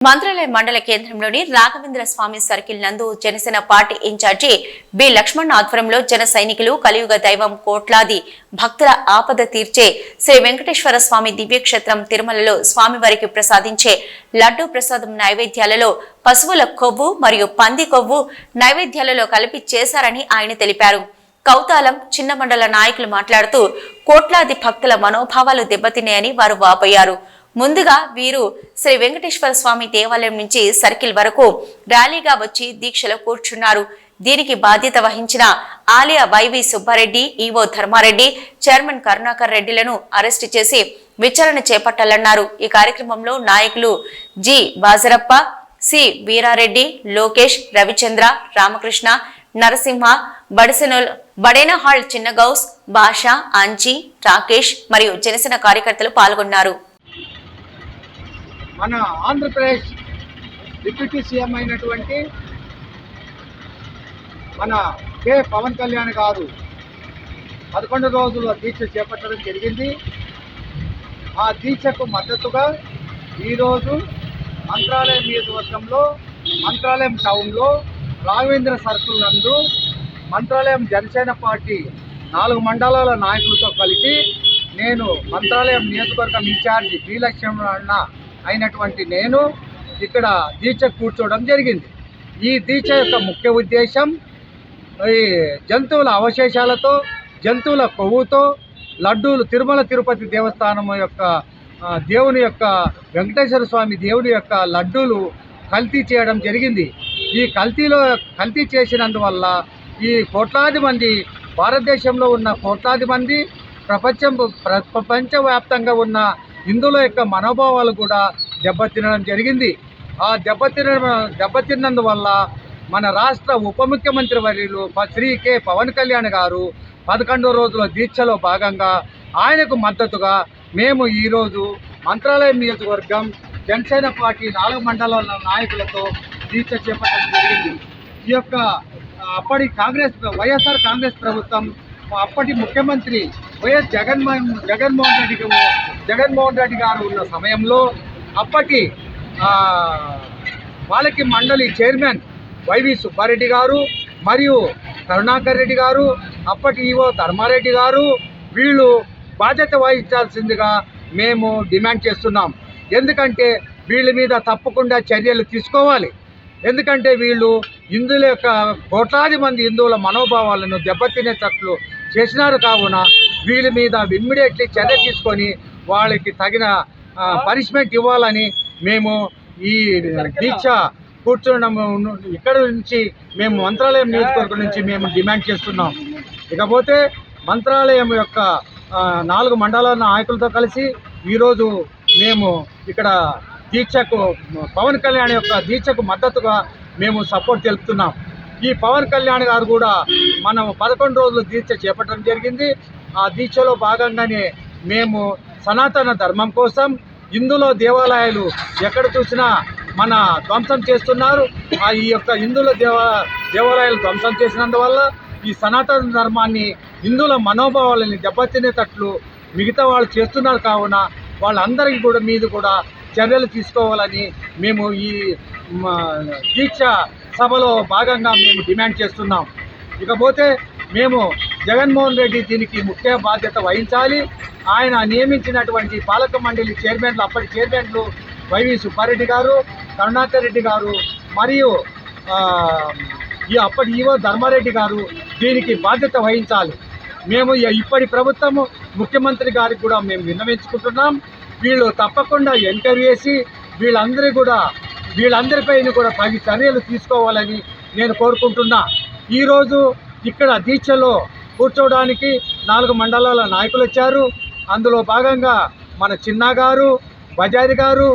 మంత్రాలయం మండల కేంద్రంలోని రాఘవేంద్ర స్వామి సర్కిల్ నందు Janasena party in charge B Laxman ఆధ్వర్యంలో జన సైనికులు కలియుగ దైవం కోట్లాది భక్తుల ఆపద తీర్చే శ్రీ వెంకటేశ్వర స్వామి దివ్యక్షేత్రం తిరుమలలో స్వామివారికి ప్రసాదించే లడ్డూ ప్రసాదం నైవేద్యాలలో పశువుల కొవ్వు మరియు పంది కొవ్వు నైవేద్యాలలో కలిపి చేశారని ఆయన తెలిపారు. కౌతాలం చిన్న మండల నాయకులు మాట్లాడుతూ కోట్లాది భక్తుల మనోభావాలు దెబ్బతిన్నాయని వారు వాపోయారు. ముందుగా వీరు శ్రీ వెంకటేశ్వర స్వామి దేవాలయం నుంచి సర్కిల్ వరకు ర్యాలీగా వచ్చి దీక్షలో కూర్చున్నారు. దీనికి బాధ్యత వహించిన ఆలయ Y V Subbareddy, EO Dharmareddy, chairman Karunakar రెడ్డిలను అరెస్టు చేసి విచారణ చేపట్టాలన్నారు. ఈ కార్యక్రమంలో నాయకులు జి బాజరప్ప, సి వీరారెడ్డి, లోకేష్, రవిచంద్ర, రామకృష్ణ, నరసింహ, బడేనహాల్, చిన్నగౌస్, బాషా, అంచి, రాకేష్ మరియు జనసేన కార్యకర్తలు పాల్గొన్నారు. మన ఆంధ్రప్రదేశ్ డిప్యూటీ సీఎం అయినటువంటి మన కె పవన్ కళ్యాణ్ గారు 11 రోజుల దీక్ష చేపట్టడం జరిగింది. ఆ దీక్షకు మద్దతుగా ఈరోజు మంత్రాలయం నియోజకవర్గంలో మంత్రాలయం టౌన్లో రాఘవేంద్ర సర్కిల్ నందు మంత్రాలయం జనసేన పార్టీ 4 మండలాల నాయకులతో కలిసి నేను మంత్రాలయం నియోజకవర్గం ఇన్ఛార్జి బి లక్ష్మణ అయినటువంటి నేను ఇక్కడ దీక్ష కూర్చోవడం జరిగింది. ఈ దీక్ష యొక్క ముఖ్య ఉద్దేశం ఈ జంతువుల అవశేషాలతో, జంతువుల కొవ్వుతో లడ్డూలు తిరుమల తిరుపతి దేవస్థానం యొక్క దేవుని యొక్క వెంకటేశ్వర స్వామి దేవుని యొక్క లడ్డూలు కల్తీ చేయడం జరిగింది. ఈ కల్తీ చేసినందువల్ల ఈ కోట్లాది మంది, భారతదేశంలో ఉన్న కోట్లాది మంది, ప్రపంచవ్యాప్తంగా ఉన్న హిందువుల యొక్క మనోభావాలు కూడా దెబ్బతినడం జరిగింది. ఆ దెబ్బతిన్నందువల్ల మన రాష్ట్ర ఉప ముఖ్యమంత్రి వర్యులు శ్రీ కె పవన్ కళ్యాణ్ గారు 11 రోజుల దీక్షలో భాగంగా ఆయనకు మద్దతుగా మేము ఈరోజు మంత్రాలయం నియోజకవర్గం జనసేన పార్టీ 4 మండలాల నాయకులతో దీక్ష చేపట్టడం జరిగింది. ఈ యొక్క అప్పటి వైఎస్ఆర్ కాంగ్రెస్ ప్రభుత్వం అప్పటి ముఖ్యమంత్రి వైఎస్ జగన్మోహన్ రెడ్డి గారు ఉన్న సమయంలో అప్పటి పాలక మండలి చైర్మన్ వైవి సుబ్బారెడ్డి గారు మరియు కరుణాకర్ రెడ్డి గారు, అప్పటి ఈవో ధర్మారెడ్డి గారు వీళ్ళు బాధ్యత వహించాల్సిందిగా మేము డిమాండ్ చేస్తున్నాం. ఎందుకంటే వీళ్ళ మీద తప్పకుండా చర్యలు తీసుకోవాలి. ఎందుకంటే వీళ్ళు హిందువుల యొక్క కోట్లాది మంది హిందువుల మనోభావాలను దెబ్బతినేటట్లు చేసినారు. కావున వీళ్ళ మీద ఇమ్మీడియట్లీ చర్య తీసుకొని వాళ్ళకి తగిన పనిష్మెంట్ ఇవ్వాలని మేము ఈ దీక్ష కూర్చోవడం ఇక్కడ నుంచి మేము మంత్రాలయం నియోజకవర్గం నుంచి మేము డిమాండ్ చేస్తున్నాం. ఇకపోతే మంత్రాలయం యొక్క 4 మండలాల నాయకులతో కలిసి ఈరోజు మేము ఇక్కడ దీక్షకు పవన్ కళ్యాణ్ యొక్క దీక్షకు మద్దతుగా మేము సపోర్ట్ తెలుపుతున్నాం. ఈ పవన్ కళ్యాణ్ గారు కూడా మనం 11 రోజులు దీక్ష చేపట్టడం జరిగింది. ఆ దీక్షలో భాగంగానే మేము సనాతన ధర్మం కోసం హిందువుల దేవాలయాలు ఎక్కడ చూసినా మన ధ్వంసం చేస్తున్నారు. ఈ యొక్క హిందువుల దేవాలయాలు ధ్వంసం చేసినందువల్ల ఈ సనాతన ధర్మాన్ని, హిందువుల మనోభావాలని దెబ్బతినేటట్లు మిగతా వాళ్ళు చేస్తున్నారు. కావున వాళ్ళందరికీ కూడా మీద కూడా చర్యలు తీసుకోవాలని మేము ఈ దీక్ష సభలో భాగంగా మేము డిమాండ్ చేస్తున్నాం. ఇకపోతే మేము జగన్మోహన్ రెడ్డి దీనికి ముఖ్య బాధ్యత వహించాలి. ఆయన నియమించినటువంటి పాలక మండలి చైర్మన్లు, అప్పటి చైర్మన్లు వైవి సుబ్బారెడ్డి గారు, కరుణాకర్ రెడ్డి గారు మరియు అప్పటి ఈవో ధర్మారెడ్డి గారు దీనికి బాధ్యత వహించాలి. మేము ఇప్పటి ప్రభుత్వము ముఖ్యమంత్రి గారికి కూడా మేము విన్నవించుకుంటున్నాం. వీళ్ళు తప్పకుండా ఎంక్వైరీ చేసి వీళ్ళందరిపైన కూడా తగిన చర్యలు తీసుకోవాలని నేను కోరుకుంటున్నా. ఈరోజు ఇక్కడ దీక్షలో కూర్చోవడానికి 4 మండలాల నాయకులు వచ్చారు. అందులో భాగంగా మన చిన్న గారు, బజారి గారు,